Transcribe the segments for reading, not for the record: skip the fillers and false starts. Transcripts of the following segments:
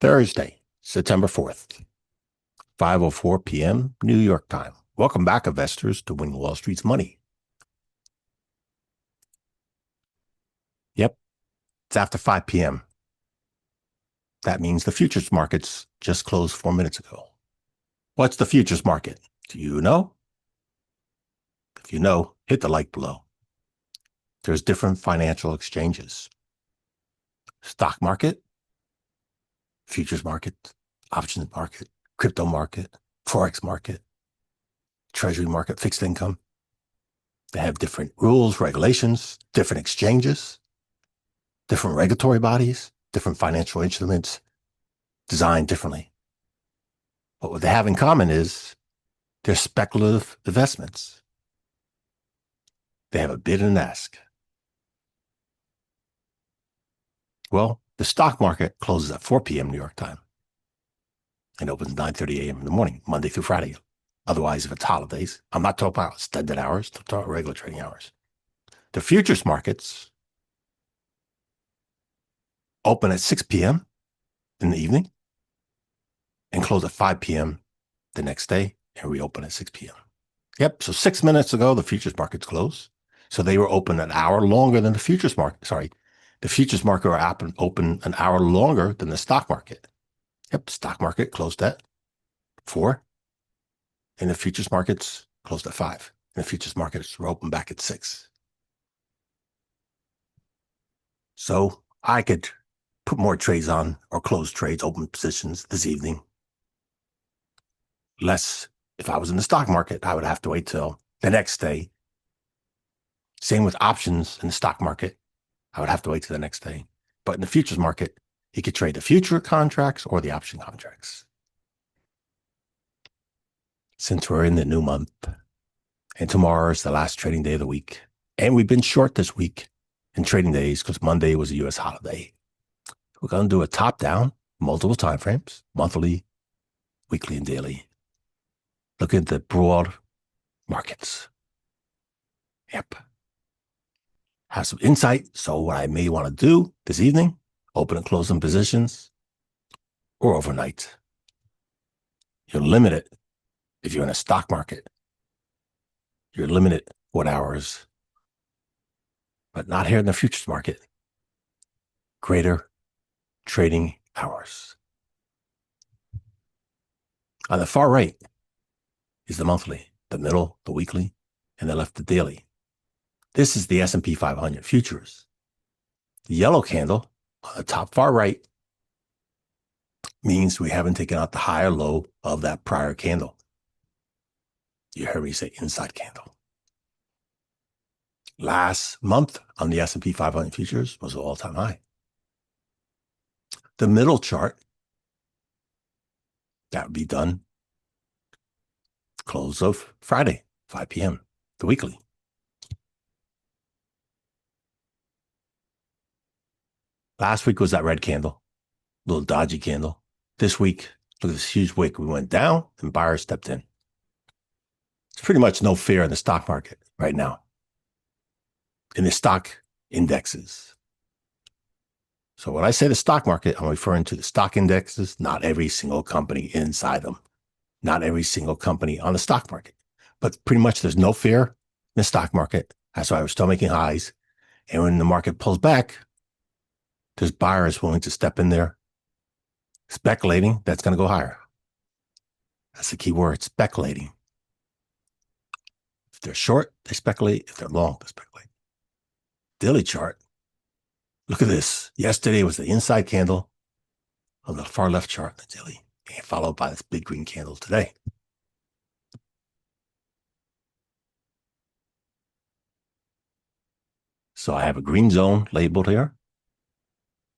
Thursday, September 4th, 5:04 p.m. New York time. Welcome back, investors, to Winning Wall Street's Money. Yep, it's after 5 p.m. That means the futures markets just closed 4 minutes ago. What's the futures market? Do you know? If you know, hit the like below. There's different financial exchanges. Stock market, futures market, options market, crypto market, Forex market, treasury market, fixed income. They have different rules, regulations, different exchanges, different regulatory bodies, different financial instruments designed differently. But what they have in common is they're speculative investments. They have a bid and an ask. Well, the stock market closes at 4 p.m. New York time and opens 9:30 a.m. in the morning, Monday through Friday. Otherwise, if it's holidays, I'm not talking about extended hours, I'm talking about regular trading hours. The futures markets open at 6 p.m. in the evening and close at 5 p.m. the next day and reopen at 6 p.m. Yep, so 6 minutes ago, the futures markets closed. So they were open an hour longer than the futures market. Sorry, the futures market were open an hour longer than the stock market. Yep, stock market closed at 4, and the futures markets closed at 5. And the futures markets were open back at 6. So I could put more trades on or close trades, open positions this evening. Less, if I was in the stock market, I would have to wait till the next day. Same with options in the stock market. I would have to wait till the next day. But in the futures market, you could trade the future contracts or the option contracts. Since we're in the new month and tomorrow is the last trading day of the week, and we've been short this week in trading days because Monday was a U.S. holiday, we're going to do a top-down, multiple timeframes, monthly, weekly, and daily. Look at the broad markets. Yep. Have some insight. So what I may want to do this evening, open and close some positions or overnight. You're limited if you're in a stock market. You're limited what hours, but not here in the futures market. Greater trading hours. On the far right is the monthly, the middle, the weekly, and the left, the daily. This is the S&P 500 futures. The yellow candle on the top far right means we haven't taken out the high or low of that prior candle. You heard me say inside candle. Last month on the S&P 500 futures was an all-time high. The middle chart, that would be done close of Friday, 5 p.m., the weekly. Last week was that red candle, little dodgy candle. This week, look at this huge wick. We went down and buyers stepped in. It's pretty much no fear in the stock market right now, in the stock indexes. So when I say the stock market, I'm referring to the stock indexes, not every single company inside them, not every single company on the stock market. But pretty much there's no fear in the stock market. That's why we're still making highs. And when the market pulls back, there's buyers willing to step in there, speculating that's going to go higher. That's the key word, speculating. If they're short, they speculate. If they're long, they speculate. Daily chart. Look at this. Yesterday was the inside candle on the far left chart, the daily, and followed by this big green candle today. So I have a green zone labeled here.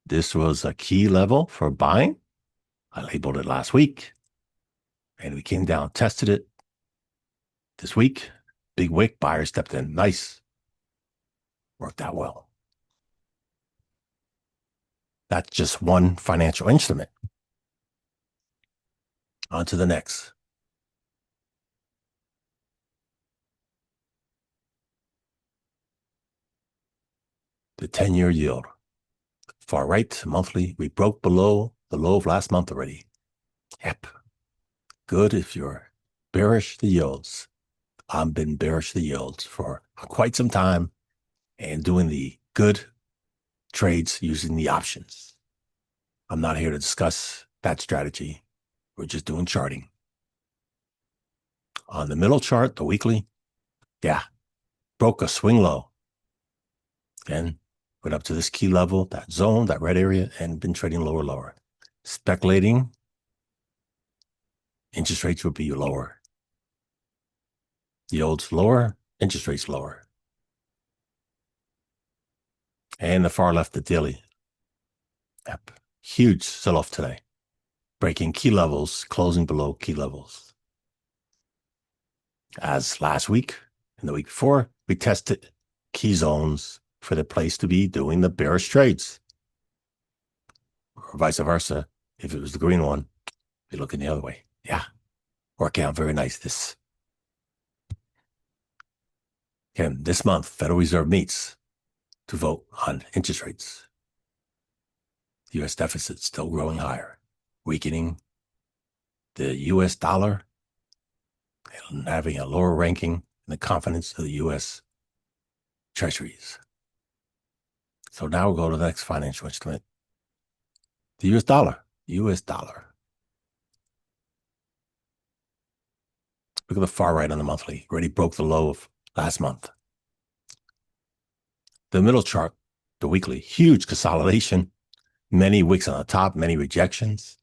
This was a key level for buying. I labeled it last week, and we came down, tested it. This week, big wick, buyer stepped in. Nice. Worked out well. That's just one financial instrument. On to the next. The 10-year yield. Far right, monthly, we broke below the low of last month already. Yep. Good if you're bearish the yields. I've been bearish the yields for quite some time and doing the good trades using the options. I'm not here to discuss that strategy. We're just doing charting. On the middle chart, the weekly, yeah, broke a swing low. Again, went up to this key level, that zone, that red area, and been trading lower. Speculating, interest rates would be lower. Yields lower, interest rates lower. And the far left, the daily. Yep. Huge sell-off today. Breaking key levels, closing below key levels. As last week and the week before, we tested key zones for the place to be doing the bearish trades. Or vice versa. If it was the green one, be looking the other way. Yeah. Working out very nice. Again, this month, Federal Reserve meets to vote on interest rates. The U.S. deficit still growing higher, weakening the U.S. dollar and having a lower ranking in the confidence of the U.S. treasuries. So now we'll go to the next financial instrument, the U.S. dollar. U.S. dollar. Look at the far right on the monthly. Already broke the low of last month. The middle chart, the weekly, huge consolidation. Many wicks on the top, many rejections.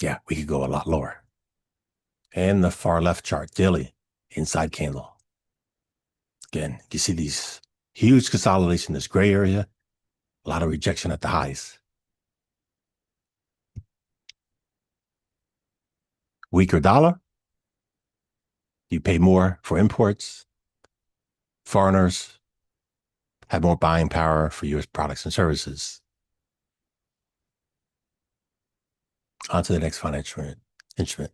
Yeah, we could go a lot lower. And the far left chart, daily, inside candle. Again, you see these huge consolidation, this gray area, a lot of rejection at the highs. Weaker dollar. You pay more for imports. Foreigners have more buying power for U.S. products and services. On to the next financial instrument.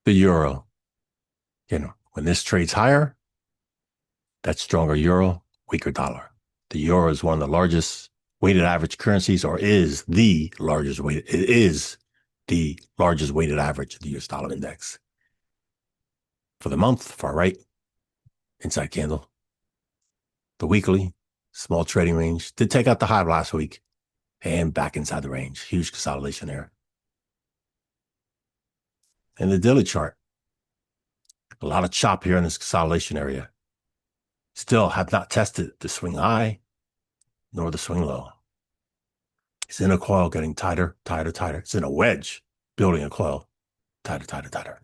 The euro. When this trades higher, that's stronger euro, weaker dollar. The euro is one of the largest weighted average currencies, or is the largest weighted. It is the largest weighted average of the U.S. dollar index. For the month, far right, inside candle. The weekly, small trading range. Did take out the high last week and back inside the range. Huge consolidation there. And the daily chart. A lot of chop here in this consolidation area. Still have not tested the swing high nor the swing low. It's in a coil getting tighter. It's in a wedge building a coil. Tighter.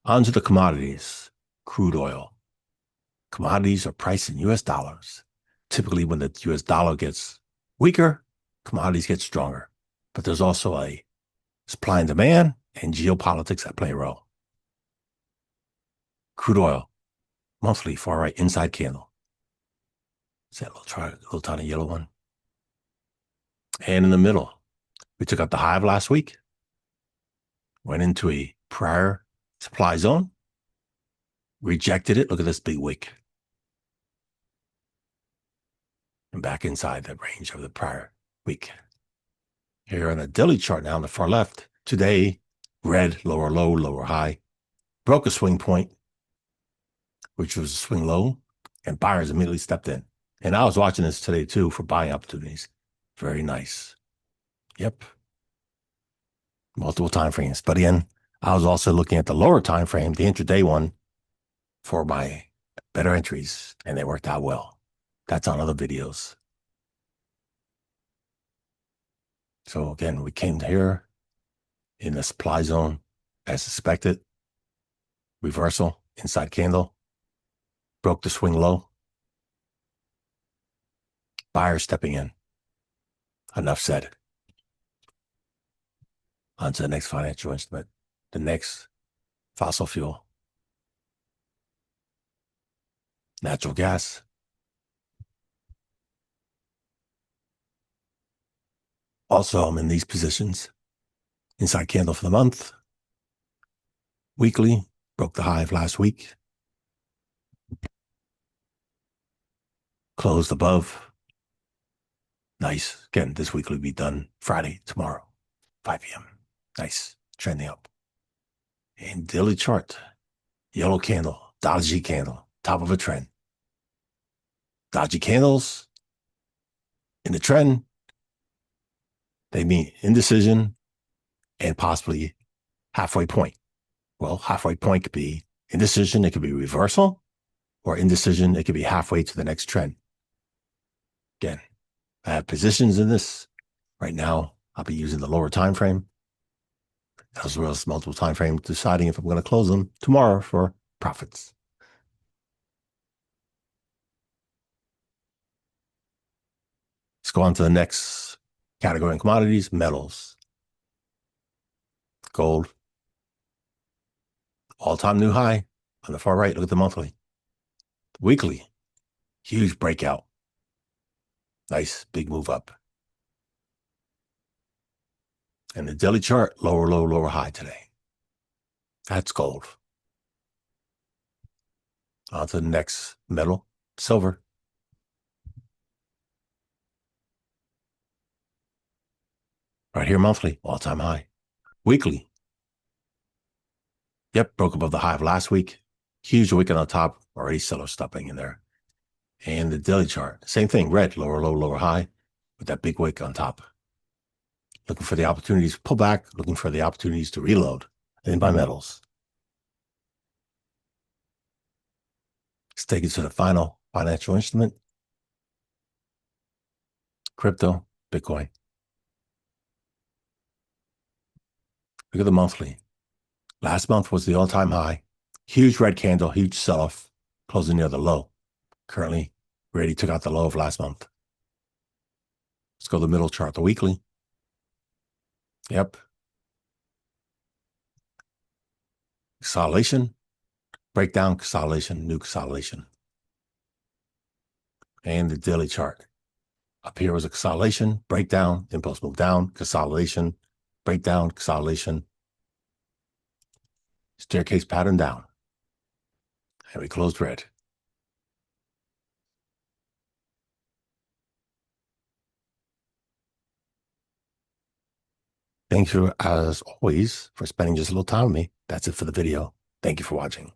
On to the commodities. Crude oil. Commodities are priced in U.S. dollars. Typically, when the U.S. dollar gets weaker, commodities get stronger. But there's also a supply and demand and geopolitics that play a role. Crude oil, monthly, far right, inside candle. Is that little tiny yellow one? And in the middle, we took out the high of last week, went into a prior supply zone, rejected it. Look at this big wick. And back inside the range of the prior week. Here on the daily chart now on the far left, today, red, lower low, lower high, broke a swing point, which was a swing low, and buyers immediately stepped in. And I was watching this today too for buying opportunities. Very nice. Yep. Multiple time frames. But again, I was also looking at the lower time frame, the intraday one, for my better entries, and they worked out well. That's on other videos. So again, we came here in the supply zone as suspected. Reversal, inside candle. Broke the swing low. Buyer stepping in. Enough said. On to the next financial instrument. The next fossil fuel. Natural gas. Also, I'm in these positions. Inside candle for the month. Weekly, broke the high of last week. Closed above. Nice. Again, this weekly will be done Friday, tomorrow, 5 p.m. Nice. Trending up. And daily chart. Yellow candle, dodgy candle, top of a trend. Dodgy candles in the trend, they mean indecision and possibly halfway point. Well, halfway point could be indecision, it could be reversal, or indecision, it could be halfway to the next trend. Again, I have positions in this. Right now, I'll be using the lower time frame, as well as multiple time frames, deciding if I'm going to close them tomorrow for profits. Let's go on to the next category in commodities, metals. Gold, all-time new high. On the far right, look at the monthly. Weekly, huge breakout. Nice big move up. And the daily chart, lower low, lower high today. That's gold. On to the next metal, silver. Right here, monthly, all-time high. Weekly. Yep, broke above the high of last week. Huge weekend on top, already seller stopping in there. And the daily chart, same thing, red, lower low, lower high, with that big wick on top. Looking for the opportunities to pull back, looking for the opportunities to reload in my metals. Let's take it to the final financial instrument. Crypto, Bitcoin. Look at the monthly. Last month was the all-time high. Huge red candle, huge sell-off, closing near the low. Currently, we already took out the low of last month. Let's go to the middle chart, the weekly. Yep. Consolidation, breakdown, consolidation, new consolidation. And the daily chart. Up here was a consolidation, breakdown, impulse move down, consolidation, breakdown, consolidation. Staircase pattern down. And we closed red. Thanks for, as always, for spending just a little time with me. That's it for the video. Thank you for watching.